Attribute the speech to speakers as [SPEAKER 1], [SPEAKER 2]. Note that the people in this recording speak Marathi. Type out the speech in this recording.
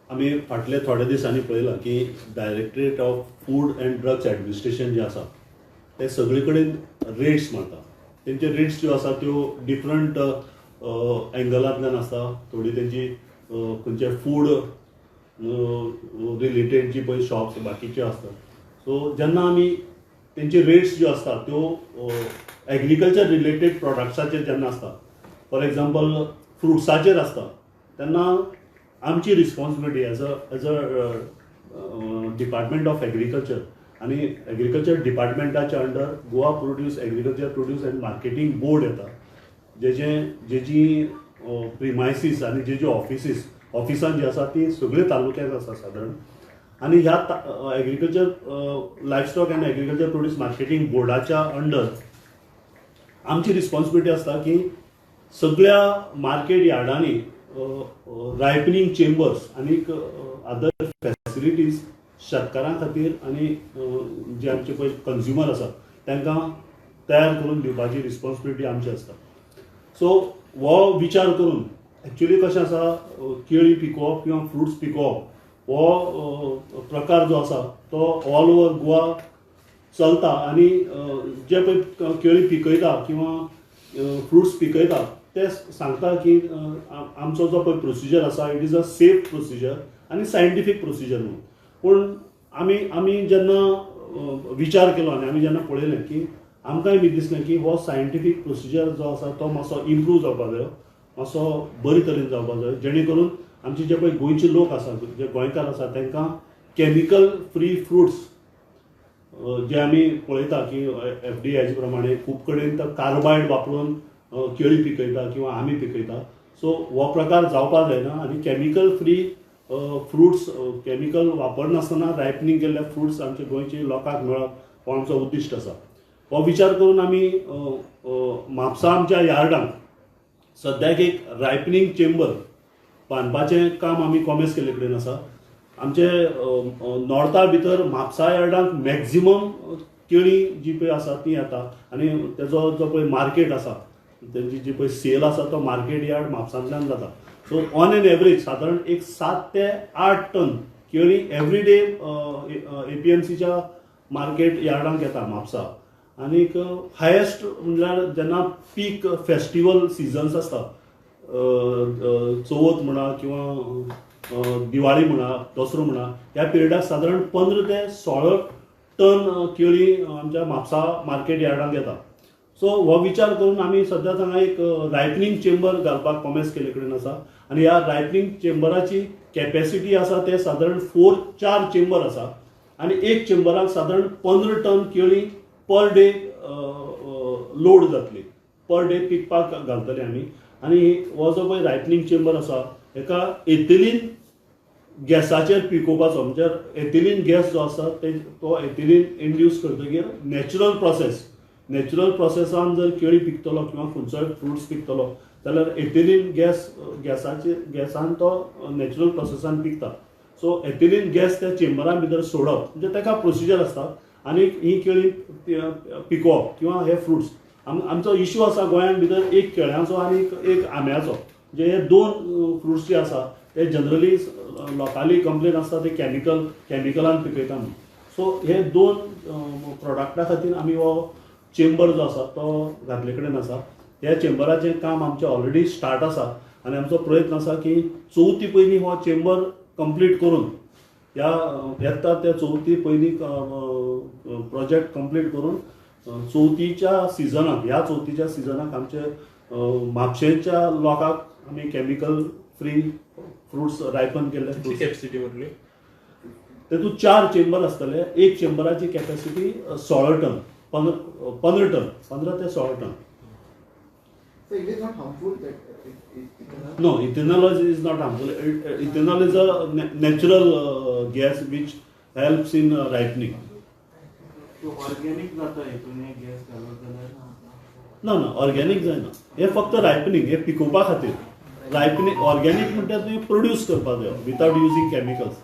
[SPEAKER 1] आमी फाटले थोडे दिसांनी पळयलां की directorate of food and drugs administration जे आसा ते सगळे कडेन रेट्स मारता. तेंचे रेट्स ज्यो आसा त्यो डिफरंट एंगलांतल्यान आसता. थोडी तेंची खंयचे फूड रिलेटेड जी पळय शॉप्स बाकीचे आसता. सो जेन्ना आमी तेंचे रेट्स ज्यो आसता त्यो एग्रीकल्चर रिलेटेड प्रॉडक्ट्साचेर जेन्ना आसता, फॉर एग्जाम्पल फ्रुट्साचेर आसता, तेन्ना आमची responsibility as a department of agriculture आणि एग्रीकल्चर डिपार्टमेंटाच्या under Goa agriculture produce and marketing board येता, जेची प्रिमायसीस आणि जे ऑफिसां जी आसा ती सगळे तालुक्यात आसा सादारण. आणि ह्या agriculture livestock and agriculture produce marketing बोर्डाच्या अंडर आमची रिस्पॉन्सिबिलिटी आसता की सगळ्या मार्केट यार्डांनी रायपनिंग चेंबर्स आणि अदर फॅसिलिटीज शेतकारां खातीर आणि जे आमचे पळय कंज्युमर आसा तांकां तयार करून दिवपाची रिस्पॉन्सिबिलिटी आमची आसता. सो हो विचार करून एक्चुअली कशें आसा, केळी पिकोवप किंवा फ्रुट्स पिकोवप हो प्रकार जो आसा तो ऑल ओवर गोवा चलता. आणि जे पळय केळी पिकयता किंवा फ्रुट्स पिकयता ते सांगता की आमचो जो पळय प्रोसिजर आसा it is a safe procedure आणि सायंटिफीक प्रोसिजर म्हणून. पूण आमी जेन्ना विचार केलो आनी आमी जेन्ना पळयलें की आमकांय बी दिसलें की हो सायंटिफीक प्रोसिजर जो आसा तो मातसो इम्प्रूव जावपाक जायो, मातसो बरे तरेन जावपाक जाय, जेणे करून आमचे जे पळय गोंयचे लोक आसा, जे गोंयकार आसा, तांकां कॅमिकल फ्री फ्रुट्स जे आमी पळयता की FDA प्रमाणे खूब कडेन कार्बायड वापरून केळी पिकयता किंवा आमी पिकयता. सो हो प्रकार जावपाक जायना आनी कॅमिकल फ्री फ्रुट्स, केमिकल वापरनासतना रायपनिंग केल्ले फ्रुट्स आमचे गोंयचे लोकांक मेळप हो आमचो उद्दिश्ट आसा. हो विचार करून आमी म्हापसा आमच्या यार्डांत सद्याक एक रायपनिंग चेंबर बांदपाचें काम आमी कॉमेर्स केल्ले कडेन आसा. आमचे नॉर्था भितर म्हापसा यार्डांत मॅक्झिमम केळी जी पळय आसा ती येता आनी तेजो जो पळय मार्केट आसा, तेंची जी पळय सेल आसा तो मार्केट यार्ड म्हापसांतल्यान जाता. सो ऑन एन एवरेज सादारण एक 7 ते 8 टन केळी एवरी डे APMCच्या मार्केट यार्डांक येता म्हापसा. आनीक हायेस्ट म्हणल्यार जेन्ना पीक फेस्टिवल सिजन्स आसता, चवथ म्हणा किंवा दिवाळी म्हणा, दसरो म्हणा, ह्या पिरियडाक सादारण 15 ते 16 टन केळी आमच्या म्हापसा मार्केट यार्डांक येता. सो हो विचार करून आमी सद्या हांगा एक रायपनिंग चेंबर घालपाक कॉमेर्स केल्ले कडेन आसा. आनी ह्या रायपनिंग चेंबराची कॅपॅसिटी आसा ते सादारण 4 चेंबर आसा आनी एक चेंबराक सादारण 15 टन केळी पर डे लोड जातली, पर डे पिकपाक घालतले आमी. आनी हो जो पळय रायपनिंग चेंबर आसा हेका एथिलीन गॅसाचेर पिकोवपाचो, म्हणजे एथिलीन गॅस जो आसा तो एथिलीन इंड्यूस करतकीर नॅचरल प्रोसेसान जर केळी पिकतलो किंवा खंयचोय फ्रुट्स पिकतलो जाल्यार एथिलीन गॅसान तो नॅचरल प्रोसेसान पिकता. सो एथिलीन गॅस त्या चेंबरा भितर सोडप म्हणजे ताका प्रोसिजर आसता. आनी ही केळी पिकोवप किंवा हे फ्रुट्स आमचो इश्यू आसा गोंयान भितर एक केळ्याचो आनी एक आंब्याचो. जे हे 2 फ्रुट्स जे आसा ते जनरली लोकाली कंप्लेन आसता ते कॅमिकलान पिकयता म्हणून. सो हे 2 प्रोडक्टा खातीर आमी हो चेंबर जो आसा तो घातले कडेन आसा. ह्या चेंबराचें काम आमचें ऑलरेडी स्टार्ट आसा आनी आमचो प्रयत्न आसा की चवथी पयलीं हो चेंबर कंप्लीट करून येता त्या चवथी पयलीं प्रोजेक्ट कंप्लीट करून ह्या चवथीच्या सिजनाक आमचे म्हापशेच्या लोकांक आमी कॅमिकल फ्री फ्रुट्स रायपन केल्ले
[SPEAKER 2] कॅपॅसिटी म्हटली
[SPEAKER 1] तेतूंत 4 चेंबर आसतले. एक चेंबराची कॅपॅसिटी 16 टन, 15 टन, 15 ते 16 ton.
[SPEAKER 3] So it is not harmful
[SPEAKER 1] No, ethanol is not harmful. Ethanol is a natural gas which helps in ripening.
[SPEAKER 4] So organic जाता हितून हे गॅस घालत जाल्यार
[SPEAKER 1] ना ऑर्गॅनिक जायना. हे फक्त रायपनिंग, हे पिकोवपा खातीर. रायपनिंग ऑर्गॅनिक म्हणटा तुवें प्रोड्यूस करपाक जाय विथआउट युजींग कॅमिकल्स.